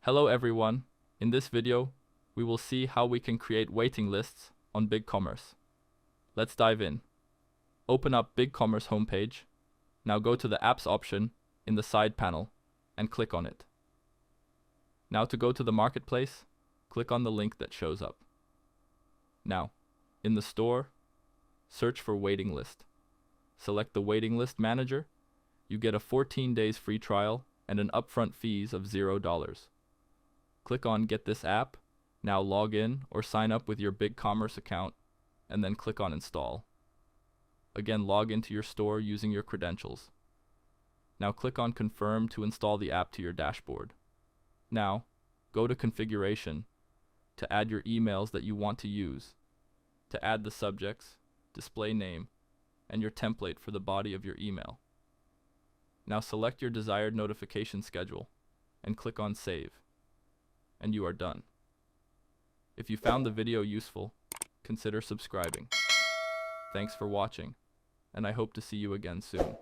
Hello everyone. In this video, we will see how we can create waiting lists on BigCommerce. Let's dive in. Open up BigCommerce homepage. Now go to the Apps option in the side panel and click on it. Now to go to the Marketplace, click on the link that shows up. Now, in the store, search for waiting list. Select the waiting list manager. You get a 14 days free trial and an upfront fees of $0. Click on Get this app. Now log in or sign up with your BigCommerce account and then click on Install. Again, log into your store using your credentials. Now click on Confirm to install the app to your dashboard. Now, go to Configuration to add your emails that you want to use, to add the subjects, display name, and your template for the body of your email. Now select your desired notification schedule and click on Save, and you are done. If you found the video useful, consider subscribing. Thanks for watching, and I hope to see you again soon.